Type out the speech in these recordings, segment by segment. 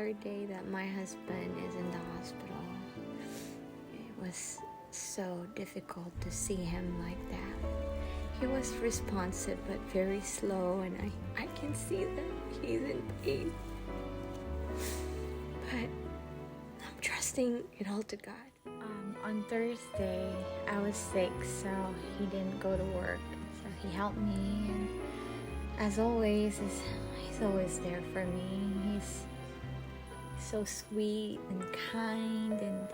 third day that my husband is in the hospital. It was so difficult to see him like that. He was responsive but very slow, and I can see that he's in pain. But I'm trusting it all to God. On Thursday, I was sick, so he didn't go to work. So he helped me, and as always, he's always there for me. He's so sweet and kind, and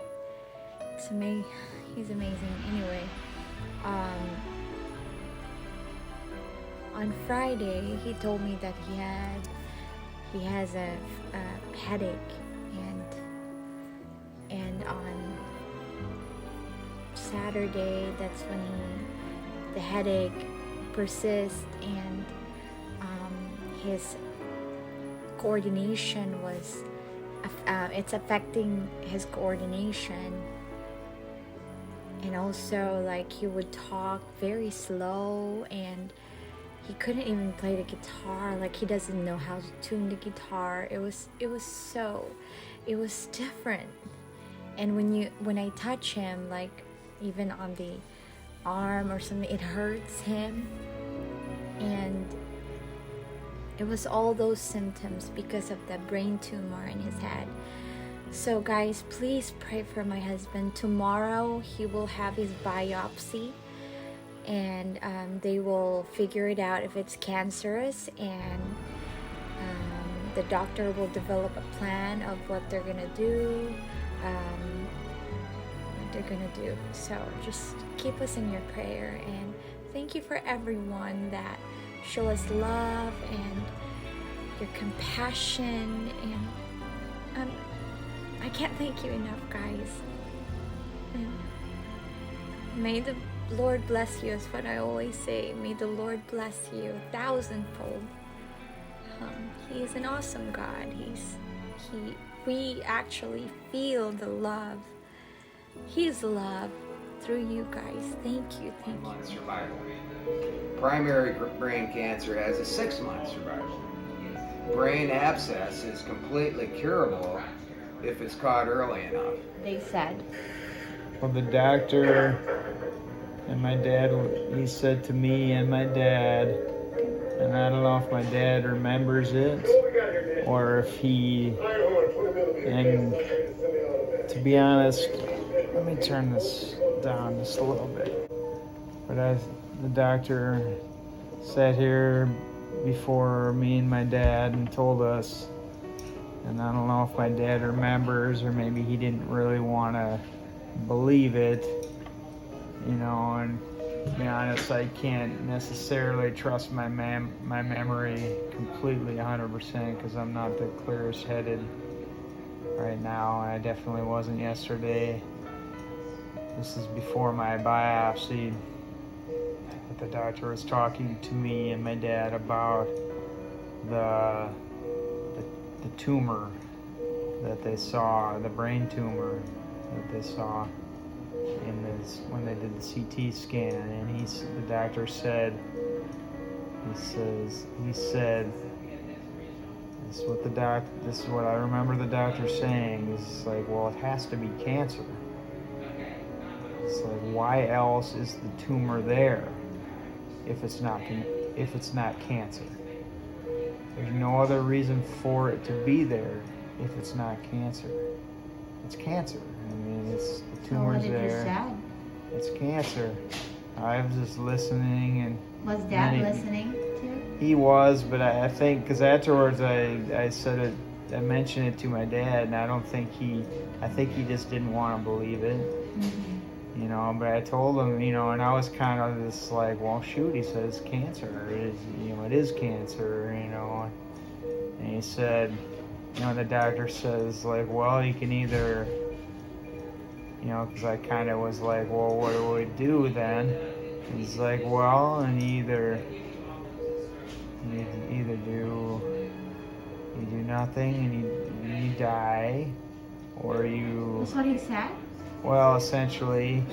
he's amazing. Anyway, on Friday, he told me that he has a headache, and on Saturday, that's when the headache persists, and his coordination it's affecting his coordination, and also like he would talk very slow, and he couldn't even play the guitar. Like, he doesn't know how to tune the guitar. It was different. And when I touch him, like even on the arm or something, it hurts him. And it was all those symptoms because of the brain tumor in his head. So guys, please pray for my husband. Tomorrow he will have his biopsy, and they will figure it out if it's cancerous, and the doctor will develop a plan of what they're gonna do. So just keep us in your prayer, and thank you for everyone that show us love and your compassion, and I can't thank you enough, guys. And may the Lord bless you, is what I always say. May the Lord bless you 1,000-fold. He is an awesome God. We actually feel the love. He's love through you guys. Thank you. Survival. Primary brain cancer has a 6-month survival. Brain abscess is completely curable if it's caught early enough. They said. Well, the doctor and my dad, he said to me and my dad, and I don't know if my dad remembers it or if and to be honest, let me turn this down just a little bit. But the doctor sat here before me and my dad and told us, and I don't know if my dad remembers or maybe he didn't really want to believe it, and to be honest, I can't necessarily trust my memory completely 100% because I'm not the clearest headed right now. I definitely wasn't yesterday. This is before my biopsy. But the doctor was talking to me and my dad about the tumor that they saw, the brain tumor that they saw when they did the CT scan. And the doctor said, he said, this is what I remember the doctor saying. It's like, well, it has to be cancer. It's like, why else is the tumor there if it's not cancer? There's no other reason for it to be there if it's not cancer. It's cancer. I mean, the tumor's there. It's cancer. I was just listening, and was Dad listening too? He was, but I think because afterwards I mentioned it to my dad, and I think he just didn't want to believe it. Mm-hmm. But I told him, and I was kind of just like, well, shoot, he says cancer. It is cancer, And he said, the doctor says, like, well, you can either, because I kind of was like, well, what do we do then? He's like, well, and you do nothing and you die, or you... That's what he said? Well, essentially.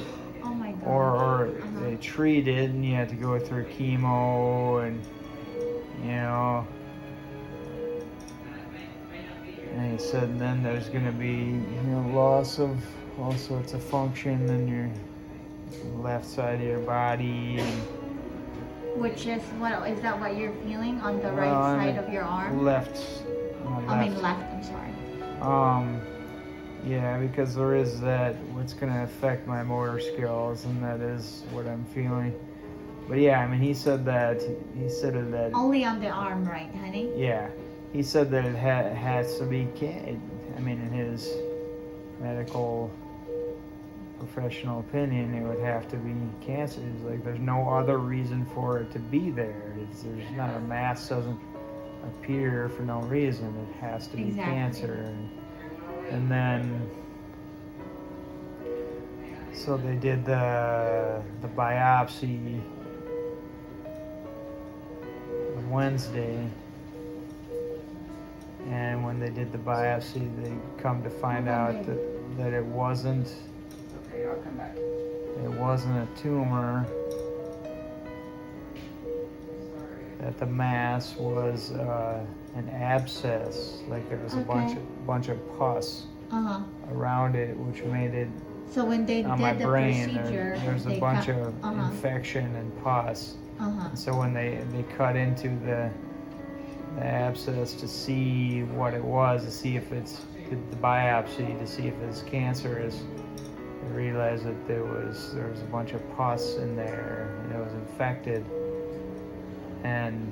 Oh my God. Or they treat it and you have to go through chemo, and And he said then there's going to be, loss of all sorts of function in your left side of your body. And, Which is is that what you're feeling on the right side of your arm? Left. Left, I'm sorry. Yeah, because there is that, what's going to affect my motor skills, and that is what I'm feeling. But yeah, he said that, Only on the arm, right, honey? Yeah, he said that it has to be, in his medical professional opinion, it would have to be cancer. He's like, there's no other reason for it to be there. There's not, a mass doesn't appear for no reason. It has to be cancer. And then, so they did the biopsy on Wednesday, and when they did the biopsy, they come to find out that it wasn't. Okay, I'll come back. It wasn't a tumor. That the mass was an abscess, like there was a bunch of pus around it, which made it. So when they on did my the brain, procedure, there's a bunch of infection and pus. And so when they cut into the abscess to see what it was, to see if it's the biopsy, to see if it's cancerous, they realized that there was a bunch of pus in there, and it was infected. And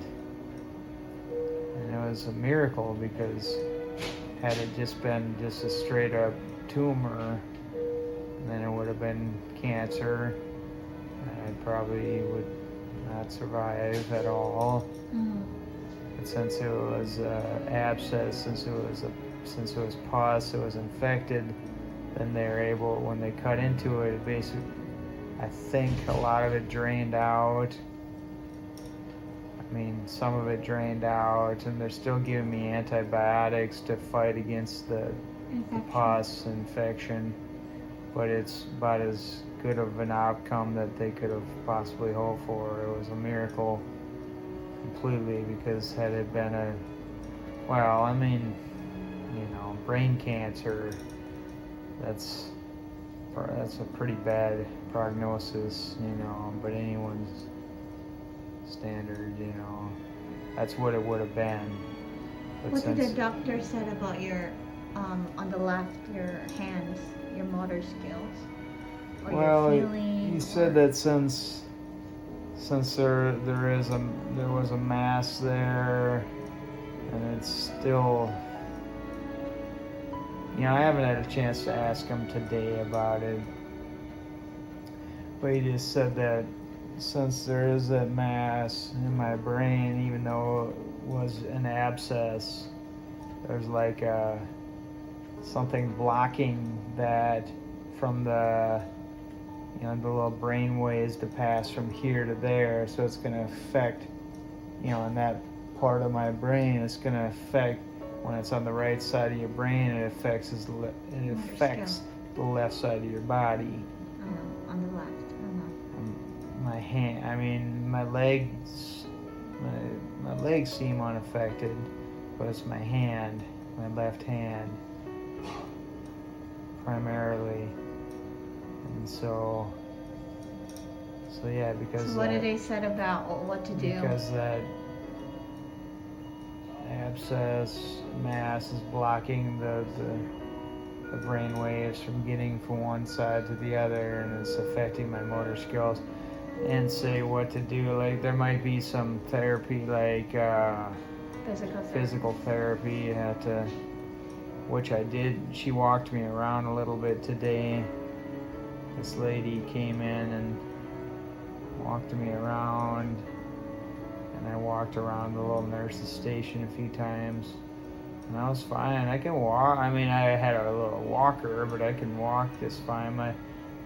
it was a miracle, because had it just been just a straight up tumor, then it would have been cancer, and I probably would not survive at all. But since it was abscess, since it was pus, it was infected, then they were able, when they cut into it, basically, I think a lot of it drained out. Some of it drained out, and they're still giving me antibiotics to fight against the pus infection, but it's about as good of an outcome that they could have possibly hoped for. It was a miracle completely, because had it been brain cancer, that's a pretty bad prognosis, but anyone's standard, that's what it would have been. But what did the doctor said about your on the left, your hands, your motor skills, or your feeling? He said that since there was a mass there, and it's still, I haven't had a chance to ask him today about it, but he just said that since there is that mass in my brain, even though it was an abscess, there's like something blocking that from the the little brain waves to pass from here to there. So it's going to affect, in that part of my brain, it's going to affect, when it's on the right side of your brain, it affects the left side of your body. On the left. My hand, my legs seem unaffected, but it's my hand, my left hand, primarily. And so yeah, because. So what did they said about what to do? Because that abscess mass is blocking the brain waves from getting from one side to the other, and it's affecting my motor skills. And say what to do, like there might be some therapy, like physical therapy. You have to, which I did. She walked me around a little bit today. This lady came in and walked me around, and I walked around the little nurse's station a few times, and I was fine. I can walk. I had a little walker, but I can walk just fine.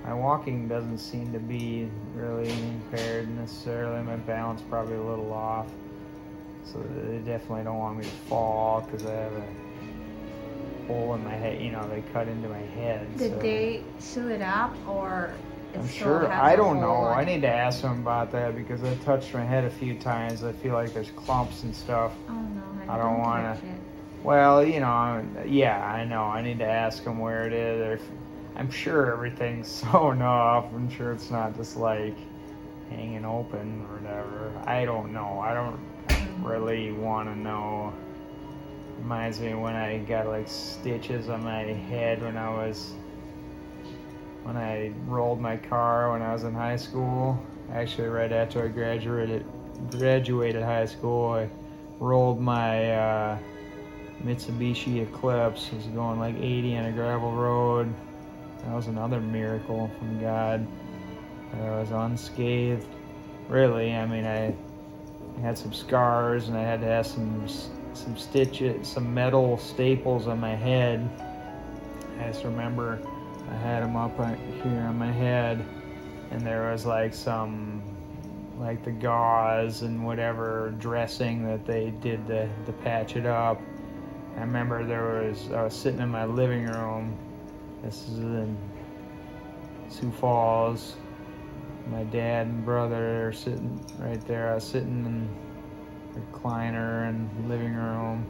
My walking doesn't seem to be really impaired necessarily. My balance probably a little off. So they definitely don't want me to fall, because I have a hole in my head. They cut into my head. Did they sew it up, or I'm sure. I don't know. I need to ask them about that, because I touched my head a few times. I feel like there's clumps and stuff. Oh no, I don't want to. Well, yeah, I know. I need to ask them where it is. I'm sure everything's sewn up. I'm sure it's not just like hanging open or whatever. I don't know. I don't really want to know. Reminds me when I got like stitches on my head when I rolled my car when I was in high school. Actually, right after I graduated high school, I rolled my Mitsubishi Eclipse. It was going like 80 on a gravel road. That was another miracle from God. I was unscathed. Really, I mean, I had some scars and I had to have some stitches, some metal staples on my head. I just remember I had them up here on my head, and there was like the gauze and whatever dressing that they did to patch it up. I remember I was sitting in my living room. This is in Sioux Falls. My dad and brother are sitting right there. I was sitting in the recliner in the living room.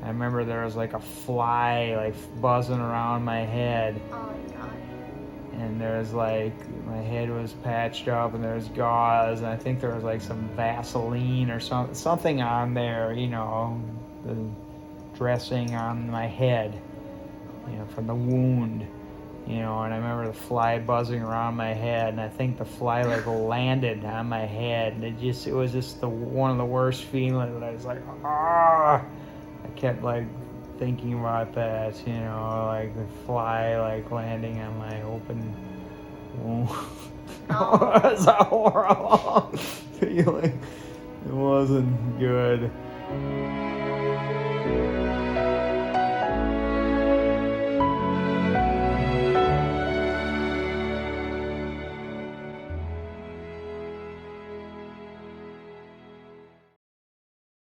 I remember there was like a fly like buzzing around my head. Oh my God. And there was like, my head was patched up and there was gauze, and I think there was like some Vaseline or something on there, the dressing on my head, from the wound, and I remember the fly buzzing around my head, and I think the fly like landed on my head, and it was just one of the worst feelings. I was like, I kept like thinking about that, like the fly like landing on my open wound. It was a horrible feeling. It wasn't good.